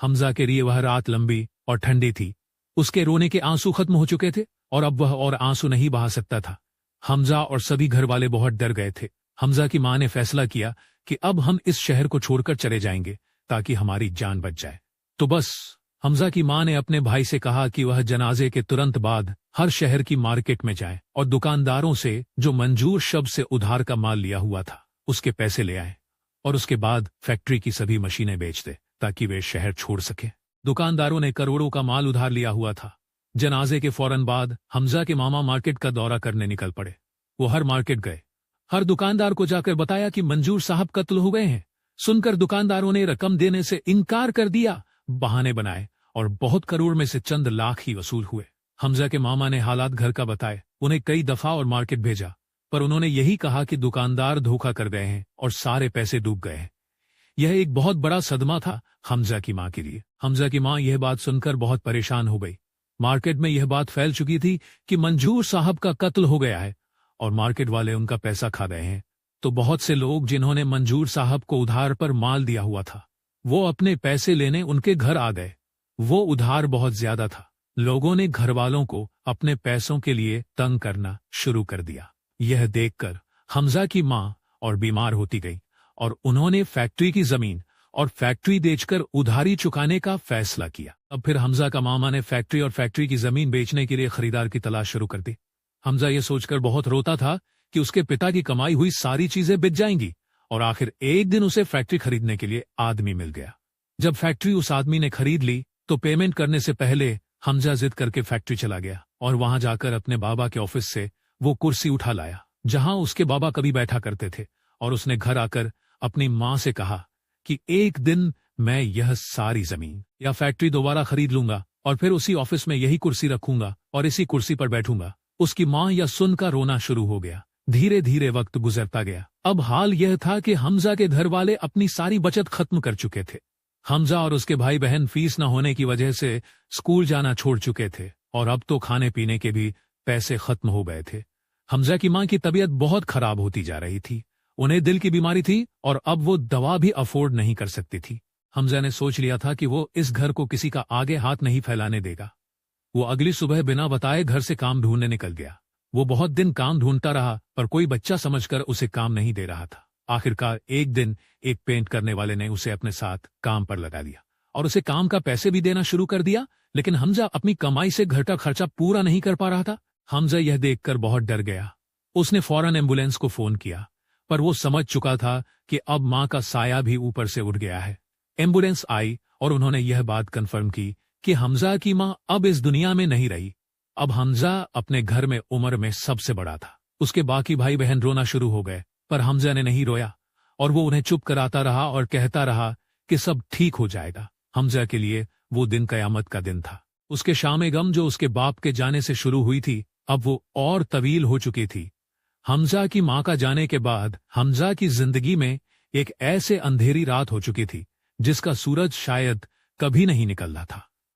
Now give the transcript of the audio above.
हमजा के लिए वह रात लंबी और ठंडी थी। उसके रोने के आंसू खत्म हो चुके थे और अब वह और आंसू नहीं बहा सकता था। हमजा और सभी घर वाले बहुत डर गए थे। हमजा की मां ने फैसला किया कि अब हम इस शहर को छोड़कर चले जाएंगे ताकि हमारी जान बच जाए। तो बस हमजा की मां ने अपने भाई से कहा कि वह जनाजे के तुरंत बाद हर शहर की मार्केट में जाए और दुकानदारों से जो मंजूर शब्द से उधार का माल लिया हुआ था उसके पैसे ले आए और उसके बाद फैक्ट्री की सभी मशीनें बेच दे ताकि वे शहर छोड़ सके। दुकानदारों ने करोड़ों का माल उधार लिया हुआ था। जनाजे के फौरन बाद हमजा के मामा मार्केट का दौरा करने निकल पड़े। वो हर मार्केट गए, हर दुकानदार को जाकर बताया कि मंजूर साहब कत्ल हो गए हैं। सुनकर दुकानदारों ने रकम देने से इनकार कर दिया, बहाने बनाए और बहुत करोड़ में से चंद लाख ही वसूल हुए। हमजा के मामा ने हालात घर का बताए, उन्हें कई दफा और मार्केट भेजा, पर उन्होंने यही कहा कि दुकानदार धोखा कर गए हैं और सारे पैसे डूब गए हैं। यह एक बहुत बड़ा सदमा था हमजा की मां के लिए। हमजा की मां यह बात सुनकर बहुत परेशान हो गई। मार्केट में यह बात फैल चुकी थी कि मंजूर साहब का कत्ल हो गया है और मार्केट वाले उनका पैसा खा गए हैं। तो बहुत से लोग जिन्होंने मंजूर साहब को उधार पर माल दिया हुआ था वो अपने पैसे लेने उनके घर आ गए। वो उधार बहुत ज्यादा था। लोगों ने घर वालों को अपने पैसों के लिए तंग करना शुरू कर दिया। यह देखकर हमजा की मां और बीमार होती गई और उन्होंने फैक्ट्री की जमीन और फैक्ट्री बेचकर उधारी चुकाने का फैसला किया। अब फिर हमजा का मामा ने फैक्ट्री और फैक्ट्री की जमीन बेचने के लिए खरीदार की तलाश शुरू कर दी। हमजा यह सोचकर बहुत रोता था कि उसके पिता की कमाई हुई सारी चीजें बिक जाएंगी और आखिर एक दिन उसे फैक्ट्री खरीदने के लिए आदमी मिल गया। जब फैक्ट्री उस आदमी ने खरीद ली तो पेमेंट करने से पहले हमजा जिद करके फैक्ट्री चला गया और वहां जाकर अपने बाबा के ऑफिस से वो कुर्सी उठा लाया जहां उसके बाबा कभी बैठा करते थे और उसने घर आकर अपनी मां से कहा कि एक दिन मैं यह सारी जमीन या फैक्ट्री दोबारा खरीद लूंगा और फिर उसी ऑफिस में यही कुर्सी रखूंगा और इसी कुर्सी पर बैठूंगा। उसकी मां यह सुनकर रोना शुरू हो गया। धीरे धीरे वक्त गुजरता गया। अब हाल यह था कि हमजा के घर वाले अपनी सारी बचत खत्म कर चुके थे। हमजा और उसके भाई बहन फीस न होने की वजह से स्कूल जाना छोड़ चुके थे और अब तो खाने पीने के भी पैसे खत्म हो गए थे। हमजा की मां की तबीयत बहुत खराब होती जा रही थी। उन्हें दिल की बीमारी थी और अब वो दवा भी अफोर्ड नहीं कर सकती थी। हमजा ने सोच लिया था कि वो इस घर को किसी का आगे हाथ नहीं फैलाने देगा। वो अगली सुबह बिना बताए घर से काम ढूंढने निकल गया। वो बहुत दिन काम ढूंढता रहा पर कोई बच्चा समझकर उसे काम नहीं दे रहा था। आखिरकार एक दिन एक पेंट करने वाले ने उसे अपने साथ काम पर लगा लिया और उसे काम का पैसे भी देना शुरू कर दिया। लेकिन हमजा अपनी कमाई से घर का खर्चा पूरा नहीं कर पा रहा था। हमजा यह देखकर बहुत डर गया। उसने फौरन एम्बुलेंस को फोन किया पर वो समझ चुका था कि अब मां का साया भी ऊपर से उठ गया है। एम्बुलेंस आई और उन्होंने यह बात कंफर्म की कि हमजा की मां अब इस दुनिया में नहीं रही। अब हमजा अपने घर में उम्र में सबसे बड़ा था। उसके बाकी भाई बहन रोना शुरू हो गए पर हमजा ने नहीं रोया और वो उन्हें चुप कराता रहा और कहता रहा कि सब ठीक हो जाएगा। हमजा के लिए वो दिन कयामत का दिन था। उसके शामे गम जो उसके बाप के जाने से शुरू हुई थी अब वो और तवील हो चुकी थी। हमजा की मां का जाने के बाद हमजा की जिंदगी में एक ऐसे अंधेरी रात हो चुकी थी जिसका सूरज शायद कभी नहीं निकलना था।